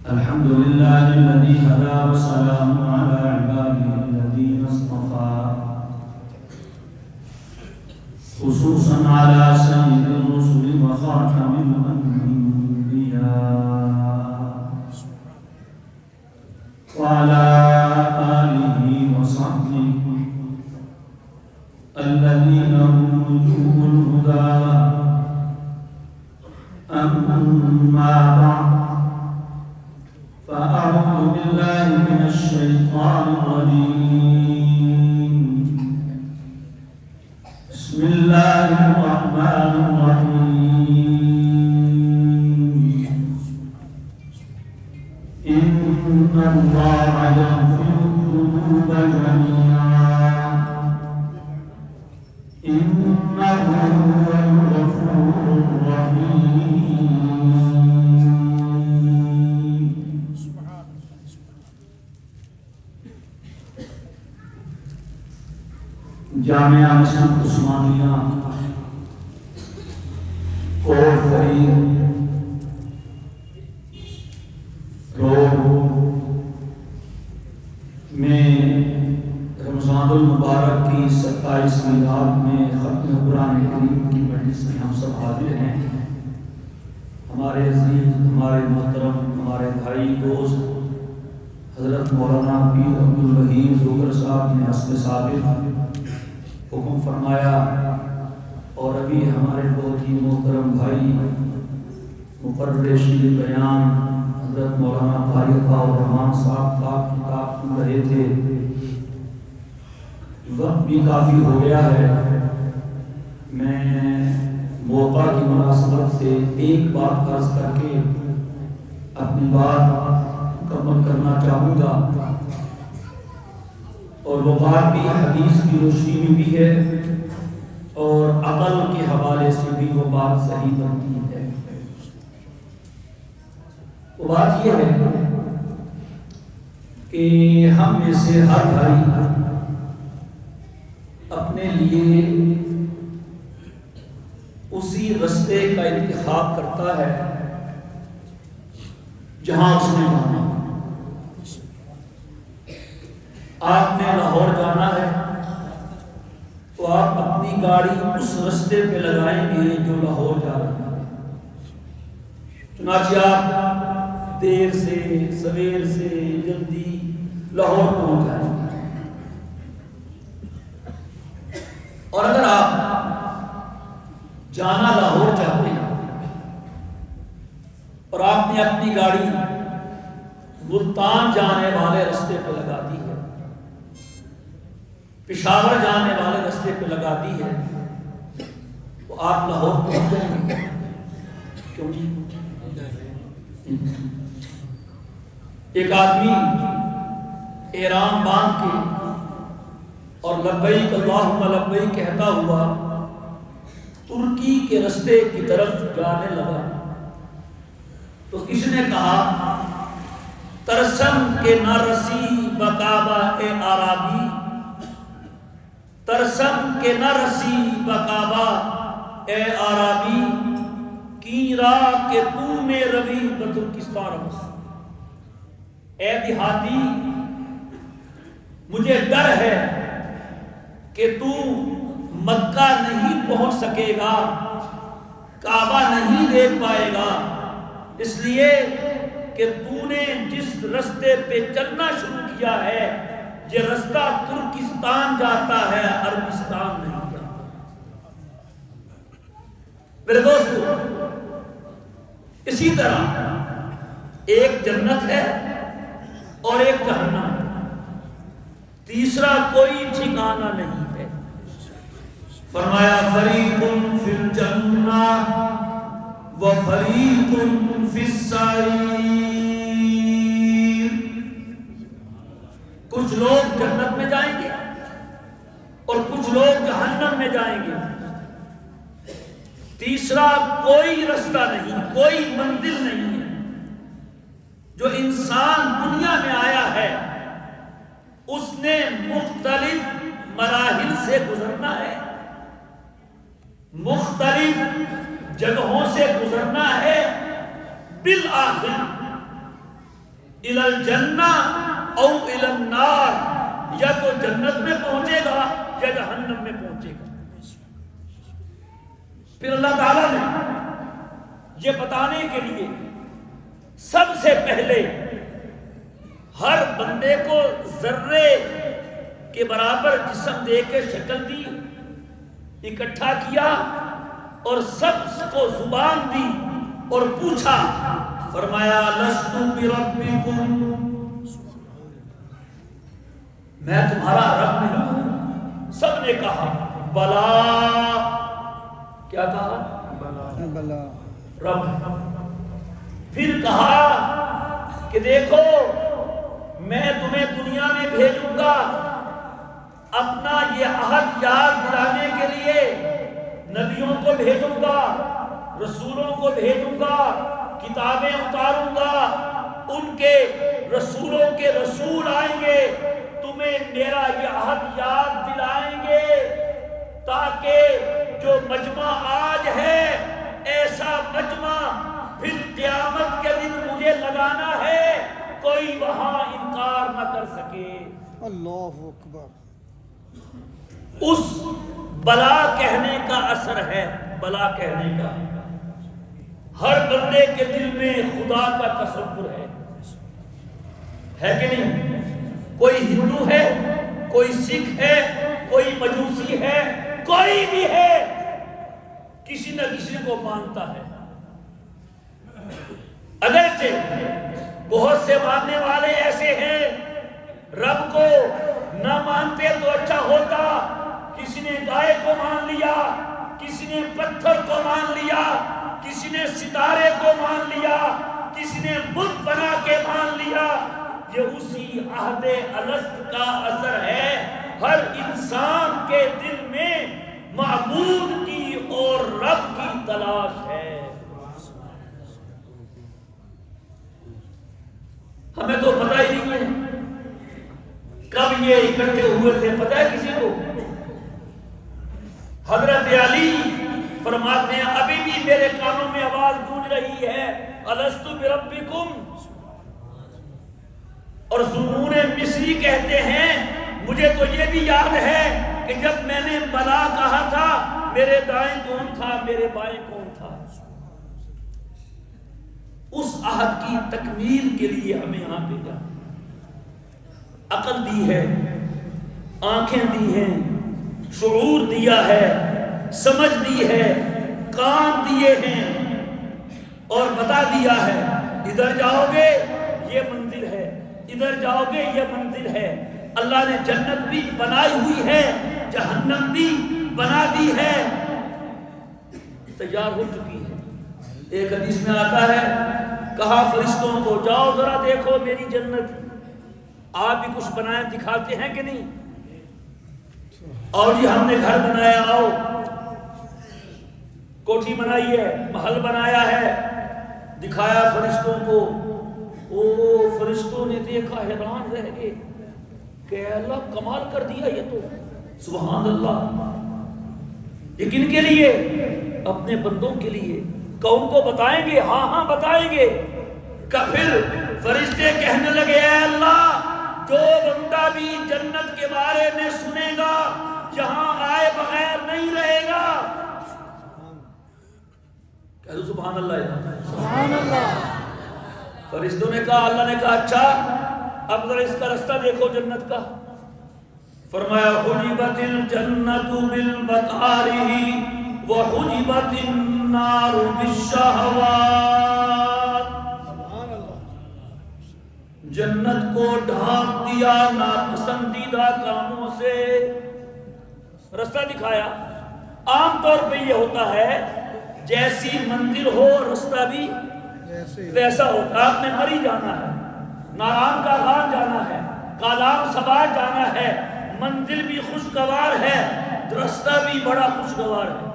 الحمد لله الذي هدى وسلام على عباده الذين اصطفى خصوصا على سيد الرسل وخاتم الأنبياء وعلى آله وصحبه الذين هم وجوه الهدى أما بعد فأعوذ بالله من الشيطان الرجيم بسم الله الرحمن الرحيم إن الله يغفر الذنوب جميعا إنه هو الغفور الرحيم. جامعہ مشن عثمانیہ کوٹ فرید روڈ میں رمضان المبارک کی 27ویں رات میں ختم قرآن کریم کی مجلس میں ہم سب حاضر ہیں. ہمارے عزیز، ہمارے محترم، ہمارے بھائی دوست حضرت مولانا پیر عبدالوحید زوگر صاحب نے حسب ثابت حکم فرمایا، اور ابھی ہمارے بہت ہی محترم بھائی مقرر شیر بیان حضرت مولانا طارق الرحمان صاحب کا کتاب سن رہے تھے. وقت بھی کافی ہو گیا ہے. میں موقع کی مناسبت سے ایک بات عرض کر کے اپنی بات مکمل کرنا چاہوں گا، اور وہ بات بھی حدیث کی روشنی میں بھی ہے اور عقل کے حوالے سے بھی وہ بات صحیح بنتی ہے. وہ بات یہ ہے کہ ہم میں سے ہر بھائی اپنے لیے اسی رستے کا انتخاب کرتا ہے جہاں اس نے جانا. آپ نے لاہور جانا ہے تو آپ اپنی گاڑی اس رستے پہ لگائیں گے جو لاہور جا رہا ہے. چنانچہ آپ دیر سے سویر سے جلدی لاہور پہنچ جائیں گے. اور اگر آپ جانا لاہور چاہتے ہیں اور آپ نے اپنی گاڑی ملتان جانے والے رستے پہ لگا دی ہے، پشاور جانے والے رستے پہ لگا دی ہے، تو آپ لاہور پہنچ جائیں گے. کیوں جی؟ ایک آدمی احرام باندھ کے اور لبیک اللہم لبیک کہتا ہوا ترکی کے رستے کی طرف جانے لگا تو کسی نے کہا ترسم کے نہ رسی بکعبہ اے عربی، ترسم کے نہ رسی بکعبہ اے عربی، کی راہ کہ تو میں روی بترکستان بس. اے دیہاتی، مجھے ڈر ہے کہ تو مکہ نہیں پہنچ سکے گا، کعبہ نہیں دیکھ پائے گا، اس لیے کہ تو نے جس رستے پہ چلنا شروع کیا ہے یہ رستہ ترکستان جاتا ہے، عربستان نہیں جاتا. میرے دوستو، اسی طرح ایک جنت ہے اور ایک جہنم ہے، تیسرا کوئی ٹھکانہ نہیں ہے. فرمایا فریق فی الجنہ وفریق فی السعیر. کچھ لوگ جنت میں جائیں گے اور کچھ لوگ جہنم میں جائیں گے. تیسرا کوئی رستہ نہیں، کوئی منزل نہیں ہے. جو انسان دنیا میں آیا ہے اس نے مختلف مراحل سے گزرنا ہے، مختلف جگہوں سے گزرنا ہے، بالآخر الی الجنہ او الی النار، یا تو جنت میں پہنچے گا یا جہنم میں پہنچے گا۔ پھر اللہ تعالیٰ نے یہ بتانے کے لیے سب سے پہلے ہر بندے کو ذرے کے برابر جسم دے کے شکل دی، اکٹھا کیا اور سب کو زبان دی اور پوچھا، فرمایا لست بربکم، میں تمہارا رب نہیں ہوں؟ سب نے کہا بلا، کیا کہا؟ بلا رب۔ پھر کہا کہ دیکھو میں تمہیں دنیا میں بھیجوں گا اپنا یہ عہد یاد دلانے کے لیے، نبیوں کو بھیجوں گا، رسولوں کو بھیجوں گا، کتابیں اتاروں گا، ان کے رسولوں کے رسول آئیں گے، تمہیں میرا یہ عہد یاد دلائیں گے، تاکہ جو مجمع آج ہے ایسا مجمع پھر قیامت کے دن مجھے لگانا ہے، کوئی وہاں انکار نہ کر سکے۔ اللہ اکبر۔ اس بلا کہنے کا اثر ہے، بلا کہنے کا ہر بندے کے دل میں خدا کا تصور ہے کہ نہیں؟ کوئی ہندو ہے، کوئی سکھ ہے، کوئی مجوسی ہے، کوئی بھی ہے، کسی نہ کسی کو مانتا ہے۔ اگرچہ بہت سے ماننے والے ایسے ہیں رب کو نہ مانتے تو اچھا ہوتا، کسی نے گائے کو مان لیا، کسی نے پتھر کو مان لیا، کسی نے ستارے کو مان لیا، کسی نے بت بنا کے مان لیا، یہ اسی عہد الست کا اثر ہے۔ ہر انسان کے دل میں معبود کی اور رب کی تلاش ہے۔ ہمیں تو پتہ ہی نہیں ہے کب یہ اکٹھے ہوئے تھے، پتہ ہے کسی کو؟ حضرت علی فرماتے ہیں ابھی بھی میرے کانوں میں آواز گونج رہی ہے الست بربکم، اور ذنون مصری کہتے ہیں مجھے تو یہ بھی یاد ہے کہ جب میں نے بلا کہا تھا میرے دائیں کون تھا، میرے بائیں کون تھا۔ اس عہد کی تکمیل کے لیے ہمیں یہاں بھیجا، عقل دی ہے، آنکھیں دی ہیں، شعور دیا ہے، سمجھ دی ہے، کان دیے ہیں اور بتا دیا ہے ادھر جاؤ گے یہ منزل ہے، ادھر جاؤ گے یہ منزل ہے۔ اللہ نے جنت بھی بنائی ہوئی ہے، جہنم بھی بنا دی ہے، تیار ہو چکی ہے۔ ایک حدیث میں آتا ہے کہا فرشتوں کو جاؤ ذرا دیکھو میری جنت، آپ بھی کچھ بنائے دکھاتے ہیں کہ نہیں؟ اور یہ ہم نے گھر بنایا، آؤ کوٹھی بنائی ہے، محل بنایا ہے، دکھایا فرشتوں کو۔ او فرشتوں نے دیکھا حیران رہ گئے کہ اللہ کمال کر دیا، یہ تو سبحان اللہ۔ یہ کن کے لیے؟ اپنے بندوں کے لیے۔ کون کو بتائیں گے؟ ہاں ہاں بتائیں گے۔ کہ پھر فرشتے کہنے لگے اے اللہ جو بندہ بھی جنت کے بارے میں سنے گا یہاں آئے بغیر نہیں رہے گا۔ کہہ دو سبحان اللہ، سبحان اللہ۔ فرشتوں نے کہا، اللہ نے کہا اچھا اب ذرا اس کا رستہ دیکھو جنت کا۔ فرمایا حجبت الجنت بالمکارہ وحجبت النار بالشہوات، جنت کو ڈھانپ دیا ناپسندیدہ کاموں سے، رستہ دکھایا۔ عام طور پہ یہ ہوتا ہے جیسی منزل ہو رستہ بھی ویسا ہوتا ہے۔ آپ نے مری جانا ہے، ناران کا غان جانا ہے، کالام سبا جانا ہے، منزل بھی خوشگوار ہے، رستہ بھی بڑا خوشگوار ہے۔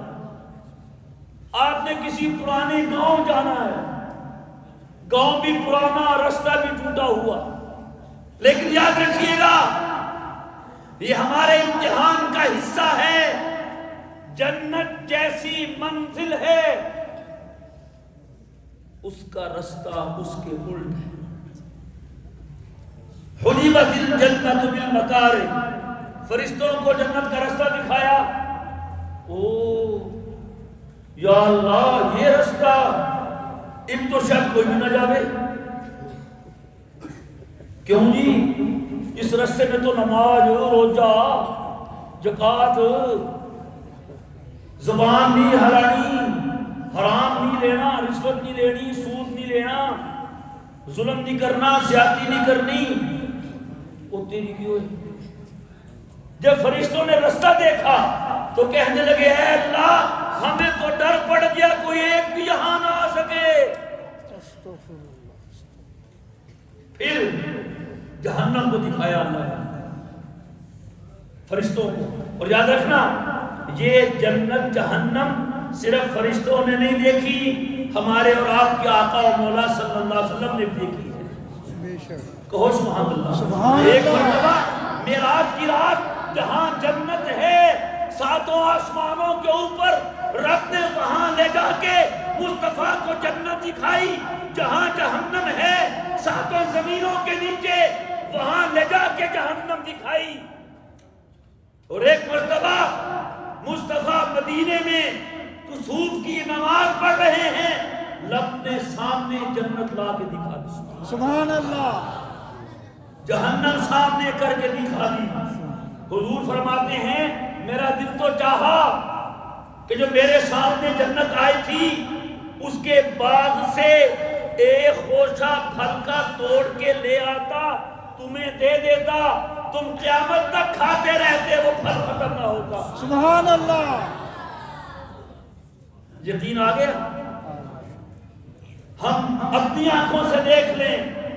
آپ نے کسی پرانے گاؤں جانا ہے، گاؤں بھی پرانا، رستہ بھی ٹوٹا ہوا، لیکن یاد رکھیے گا یہ ہمارے امتحان کا حصہ ہے۔ جنت جیسی منزل ہے اس کا رستہ اس کے الٹ ہے۔ حُجِبَتِ الْجَنَّةُ بِالْمَكَارِهِ، فرشتوں کو جنت کا راستہ دکھایا. او یا اللہ یہ راستہ ان تو شاید کوئی بھی نہ جاوے. کیوں جی؟ اس راستے میں تو نماز، روزہ، زکات، زبان نہیں ہلانی، حرام نہیں لینا، رشوت نہیں لینی، سود نہیں لینا، ظلم نہیں کرنا، زیادتی نہیں کرنی. وہ تیری کیوں ہے؟ جب فرشتوں نے راستہ دیکھا تو کہنے لگے اے اللہ ہمیں تو ڈر پڑ گیا کوئی ایک بھی یہاں نہ آ سکے. پھر جہنم کو دکھایا اللہ نے فرشتوں کو. اور یاد رکھنا یہ جنت جہنم صرف فرشتوں نے نہیں دیکھی، ہمارے اور آپ کے آقا و مولا صلی اللہ علیہ وسلم نے دیکھی ہے. کہو سبحان اللہ. ایک مرتبہ معراج کی رات جہاں جنت ہے ساتوں آسمانوں کے اوپر رب نے وہاں لے جا کے مصطفیٰ کو جنت دکھائی. جہاں جہنم ہے ساتوں زمینوں کے نیچے وہاں لے جا کے جہنم دکھائی. اور ایک مرتبہ مصطفیٰ مدینے میں کسوف کی نماز پڑھ رہے ہیں، رب نے سامنے جنت لا کے دکھا دی. سبحان اللہ. جہنم سامنے کر کے دکھا دی. حضور فرماتے ہیں میرا دل تو چاہا کہ جو میرے سامنے جنت آئی تھی اس کے باغ سے ایک خوشہ پھل کا توڑ کے لے آتا، تمہیں دے دیتا، تم قیامت تک کھاتے رہتے، وہ پھل ختم نہ ہوتا. سبحان اللہ. یقین آ گیا؟ ہم اپنی آنکھوں سے دیکھ لیں،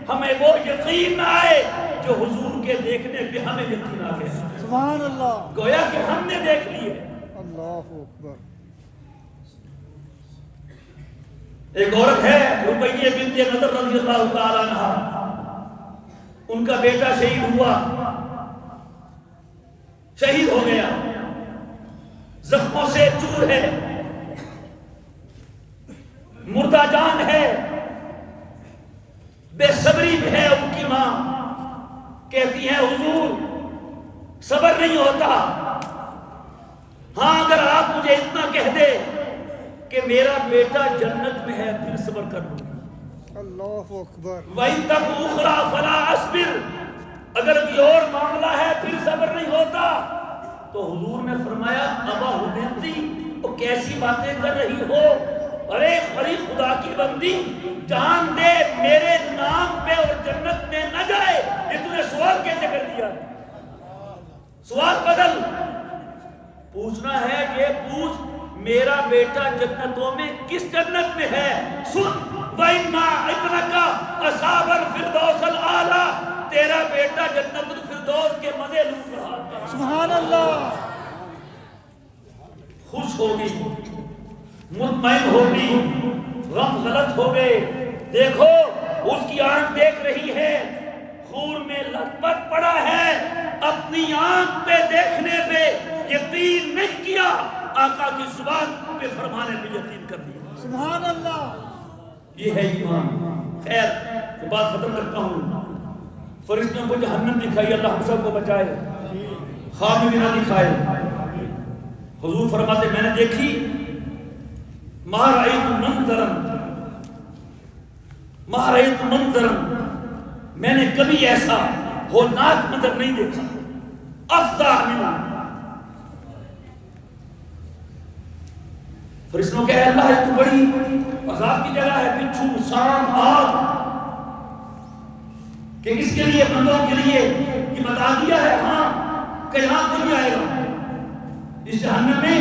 ہمیں وہ یقین نہ آئے جو حضور کے دیکھنے پہ ہمیں یقین آ گیا. سبحان اللہ. گویا کہ ہم نے دیکھ لیے. اللہ اکبر. ایک عورت ہے ربیہ بنت نضر رضی اللہ تعالی عنہا، ان کا بیٹا شہید ہوا، شہید ہو گیا، زخموں سے چور ہے، مردہ جان ہے، بے صبری بھی ہے. ان کی ماں کہتی ہے حضور صبر نہیں ہوتا، ہاں اگر آپ مجھے اتنا کہہ دے کہ میرا بیٹا جنت میں ہے پھر صبر کر لوں. اللہ اکبر. وَإِن تَكُ أُخْرَى فَلَا أَصْبِرْ، اگر کوئی اور معاملہ ہے پھر صبر نہیں ہوتا. تو حضور نے فرمایا ابا حبیبتی وہ کیسی باتیں کر رہی ہو؟ ارے خری خدا کی بندی جان دے میرے نام پہ اور جنت میں نہ جائے. یہ تُو نے سوال کیسے کر دیا؟ سوال بدل، پوچھنا ہے یہ پوچھ میرا بیٹا جنتوں میں کس جنت میں ہے؟ سن وَإِنَّا ابْنَكَ أَصْحَابَ الْفِرْدَوْسِ الْأَعْلَىٰ، تیرا بیٹا جنت الفردوس کے مزے لوٹ رہا تھا. سبحان اللہ. خوش ہوگی، مطمئن ہوگی، غم غلط ہو گئے. دیکھو اس کی آنکھ دیکھ رہی ہے، خون میں لت پت پڑا ہے، اپنی آنکھ پہ دیکھنے پہ یقین نہیں کیا، آقا کی زبان پہ فرمانے پہ یقین کر دیا. سبحان اللہ. یہ ہے ایمان. خیر یہ بات ختم کرتا ہوں. فرشتوں کو جہنم دکھائی، اللہ ہم سب کو بچائے، خواب میں بھی نہ دکھائے. حضور فرماتے میں نے دیکھی ما رأیت منظرا، میں نے کبھی ایسا ہولناک منظر نہیں دیکھا. افضع منہ، فرشتوں کہے اللہ یہ تو بڑی عذاب کی جگہ ہے، بچھو، سانپ، آگ، کہ کس کے لیے؟ بندوں کے لیے. یہ بتا دیا ہے ہاں کہ یہاں کوئی نہیں آئے گا، اس جہنم میں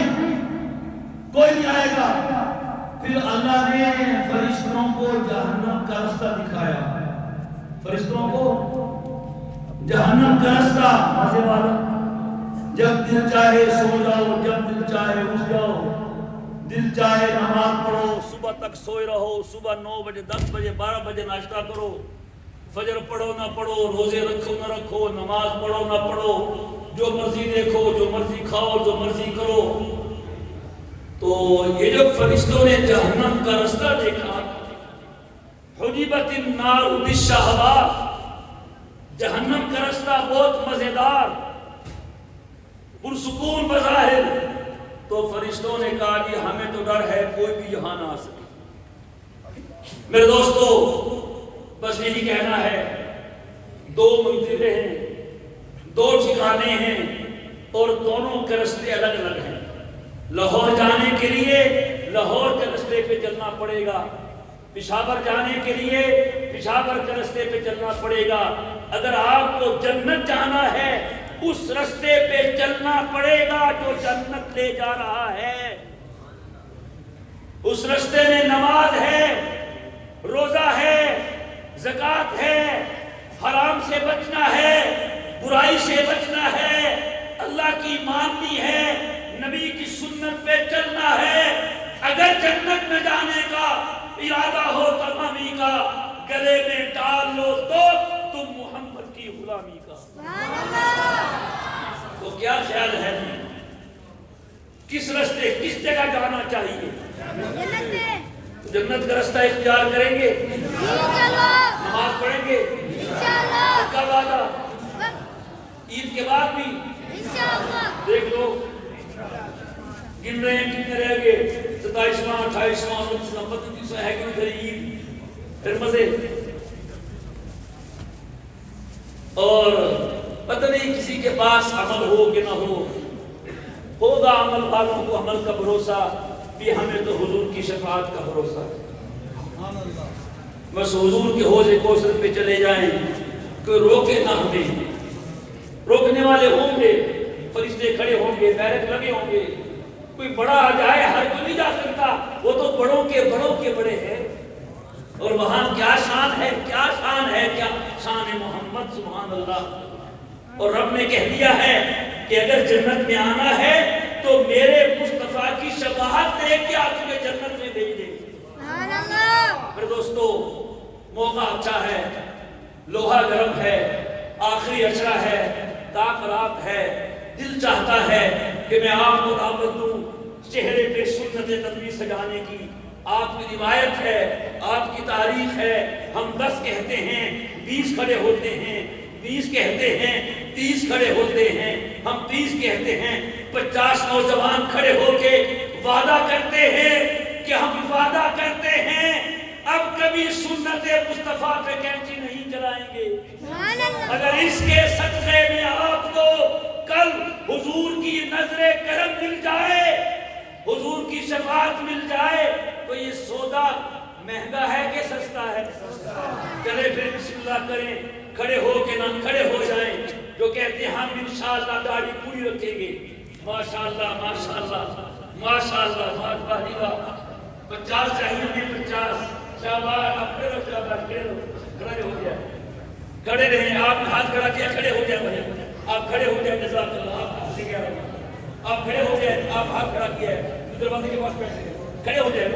کوئی نہیں آئے گا. پھر اللہ نے فرشتوں کو جہنم کا راستہ دکھایا. فرشتوں کو جہنم کا راستہ مزے والا، جب دل چاہے سو جاؤ، جب دل چاہے اٹھ جاؤ، دل چاہے نماز پڑھو، صبح تک سوئے رہو، صبح 9 بجے 10 بجے 12 بجے ناشتہ کرو، فجر پڑھو نہ پڑھو، روزے رکھو نہ رکھو، نماز پڑھو نہ پڑھو، جو مرضی دیکھو، جو مرضی کھاؤ، جو مرضی کرو. تو یہ جو فرشتوں نے جہنم کا راستہ دیکھا، حجبت النار بالشہوات، جہنم کا رستہ بہت مزیدار پرسکون بظاہر، تو فرشتوں نے کہا کہ ہمیں تو ڈر ہے کوئی بھی یہاں نہ آ سکے۔ میرے دوستو بس یہی کہنا ہے، دو منزلیں ہیں، دو ٹھکانے ہیں اور دونوں کے رستے الگ الگ ہیں۔ لاہور جانے کے لیے لاہور کے رستے پہ چلنا پڑے گا، پشاور جانے کے لیے پشاور کے رستے پہ چلنا پڑے گا۔ اگر آپ کو جنت جانا ہے اس رستے پہ چلنا پڑے گا جو جنت لے جا رہا ہے۔ اس رستے میں نماز ہے، روزہ ہے، زکوٰۃ ہے، حرام سے بچنا ہے، برائی سے بچنا ہے، اللہ کی ماننی ہے، نبی کی سنت پہ چلنا ہے۔ اگر جنت میں جانے کا ارادہ ہو تمامی کا، گلے میں ڈال لو تو تم محمد کی غلامی کا۔ تو کیا خیال ہے کس رستے کس جگہ جانا چاہیے؟ جنت کا رستہ اختیار کریں گے، نماز پڑھیں گے پکا وعدہ، عید کے بعد بھی دیکھ لو گن رہے ہیں کتنے رہ گئے، 27واں 28واں 29واں 32واں ہے کہ نہیں عید، پھر مزے۔ اور پتہ نہیں کسی کے پاس عمل ہو کہ نہ ہو، ہوگا عمل والوں کو عمل کا بھروسہ بھی، ہمیں تو حضور کی شفاعت کا بھروسہ ہے۔ بس حضور کے حوض کوثر پہ چلے جائیں، کوئی روکے نہ ہمیں، روکنے والے ہوں گے، فرشتے کھڑے ہوں گے، بیرک لگے ہوں گے، کوئی بڑا آ جائے، ہر کوئی نہیں جا سکتا، وہ تو بڑوں کے بڑے ہیں۔ اور وہاں کیا شان ہے، کیا شان ہے، کیا شان محمد، سبحان اللہ۔ اور رب نے کہہ دیا ہے کہ اگر جنت میں آنا ہے تو میرے مصطفیٰ کی شفاعت لے کے آپ تمہیں جنت میں بھیج دیں گے۔ میرے دوستو موقع اچھا ہے، لوہا گرم ہے، آخری اشرا ہے، تاخرات ہے، دل چاہتا ہے کہ میں آپ کو دعوت دوں چہرے پہ سنت نبوی سجانے کی۔ آپ کی روایت ہے، آپ کی تاریخ ہے، ہم 10 کہتے ہیں 20 کھڑے ہوتے ہیں، 20 کہتے ہیں 30 کھڑے ہوتے ہیں، ہم 30 کہتے ہیں 50 نوجوان کھڑے ہو کے وعدہ کرتے ہیں کہ ہم وعدہ کرتے ہیں اب کبھی سنت مصطفیٰ پہ کینچی نہیں چلائیں گے۔ اگر اس کے صدقے میں آپ کو کل حضور کی نظر کرم مل جائے، حضور کی شفاعت مل جائے، تو یہ سودا مہنگا ہے کہ سستا ہے؟ چلے پھر بسم اللہ کریں، کھڑے ہو کے نہ کھڑے ہو جائیں، جو کہتے ہیں ہم انشاءاللہ داڑھی پوری رکھیں گے، ماشاءاللہ ماشاءاللہ ماشاءاللہ ماشاءاللہ 50 چاہیے ہمیں 50، شاباش، آپ کھڑے رہو، شاباش، کھڑے ہو گیا، کھڑے رہیں، آپ نے ہاتھ کھڑا کیا، کھڑے ہو جائیں بھائی، آپ کھڑے ہو جائیں، جزاک اللہ، آپ کھڑے ہو جائیں، آپ ہاتھ کھڑا کیا ہے، دروازے کے پاس بیٹھے ہیں، کھڑے ہو جائیں،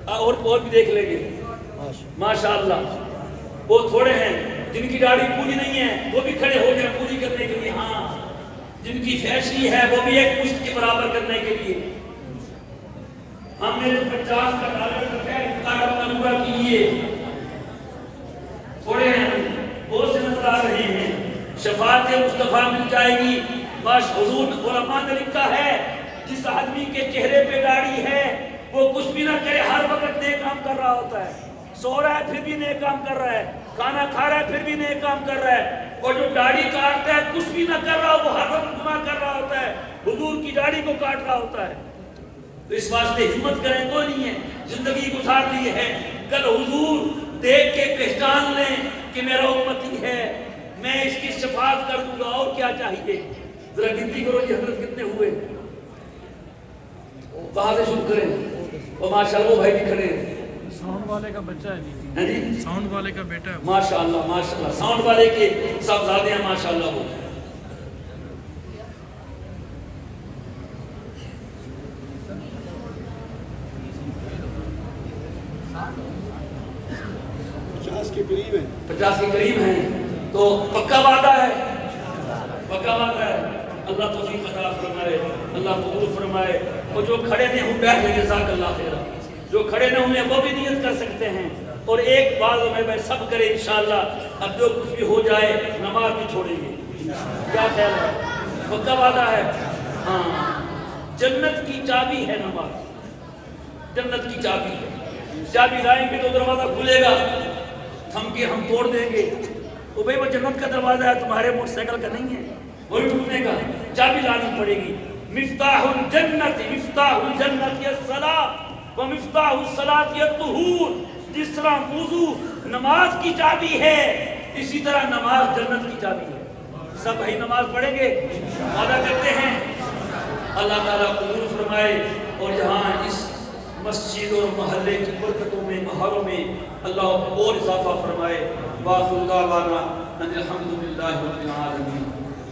اور بھی دیکھ لیں گے، ماشاءاللہ۔ وہ تھوڑے ہیں جن کی داڑھی پوری نہیں ہے، وہ بھی کھڑے ہو جائیں پوری کرنے کے لیے، ہاں جن کی فیشنی ہے وہ بھی ایک مشت کے برابر کرنے کے لیے۔ ہم نے 50 کا ٹارگیٹ رکھا ہے، اپنا پورا کیجیے، تھوڑے ہیں بہت سے نظر آ رہے ہیں، شفاعت مصطفیٰ مل جائے گی۔ بس حضور علماء نے لکھا ہے جس آدمی کے چہرے پہ داڑھی ہے وہ کچھ بھی نہ کرے، ہر وقت نیک کام کر رہا ہوتا ہے، سو رہا ہے پھر بھی نیک کام کر رہا ہے، کھانا کھا رہا ہے پھر بھی نیک کام کر رہا ہے، اور جو داڑھی کاٹتا ہے کچھ بھی نہ کر رہا وہ ہر وقت گناہ کر رہا ہوتا ہے، حضور کی داڑھی کو کاٹ رہا ہوتا ہے۔ تو اس واسطے ہمت کریں، کوئی نہیں ہے، زندگی گزار لی ہے، کل حضور دیکھ کے پہچان لیں کہ میرا امتی ہے، میں اس کی شفاعت کر دوں گا، اور کیا چاہیے؟ ذرا گنتی کرو یہ حضرت کتنے ہوئے، وہاں سے شروع کریں، اور ماشاءاللہ وہ بھائی بھی کھڑے ہیں، ساؤنڈ والے کا بچہ ہے ہاں جی، ساؤنڈ والے کا بیٹا ہے، ماشاءاللہ ماشاءاللہ، ساؤنڈ والے کے صاحبزادے ہیں ماشاءاللہ۔ وہ پچاس کے قریب ہیں، تو پکا وعدہ ہے، پکا وعدہ ہے۔ اللہ توفیق عطا فرمائے، اللہ قبول فرمائے۔ اور جو کھڑے نہیں ہوں بیٹھ جائیں، جزاک اللہ خیر، جو کھڑے نہ ہوئے وہ بھی نیت کر سکتے ہیں، اور ایک بات میں سب کرے انشاءاللہ، اب جو کچھ بھی ہو جائے نماز بھی چھوڑیں گے، کیا خیال ہے؟ پکا وعدہ ہے؟ ہاں، جنت کی چابی ہے نماز، جنت کی چابی ہے، چابی لائیں گے تو دروازہ کھلے گا، تھم کے ہم توڑ دیں گے، تو بھئی وہ جنت کا دروازہ ہے، تمہارے موٹر سائیکل کا نہیں ہے، وہ بھی ٹوٹنے کا، چابی لانی پڑے گی۔ مفتاح الجنت، مفتاح الجنت الصلاۃ ومفتاح الصلاۃ الطہور، جس طرح وضو نماز کی چابی ہے اسی طرح نماز جنت کی چابی ہے۔ سب بھائی نماز پڑھیں گے، وعدہ کرتے ہیں، اللہ تعالیٰ قبول فرمائے، اور یہاں اس مسجد اور محلے کی برکتوں میں بہاروں میں اللہ اور اضافہ فرمائے۔ وآخر دعوانا ان الحمد للہ رب العالمین۔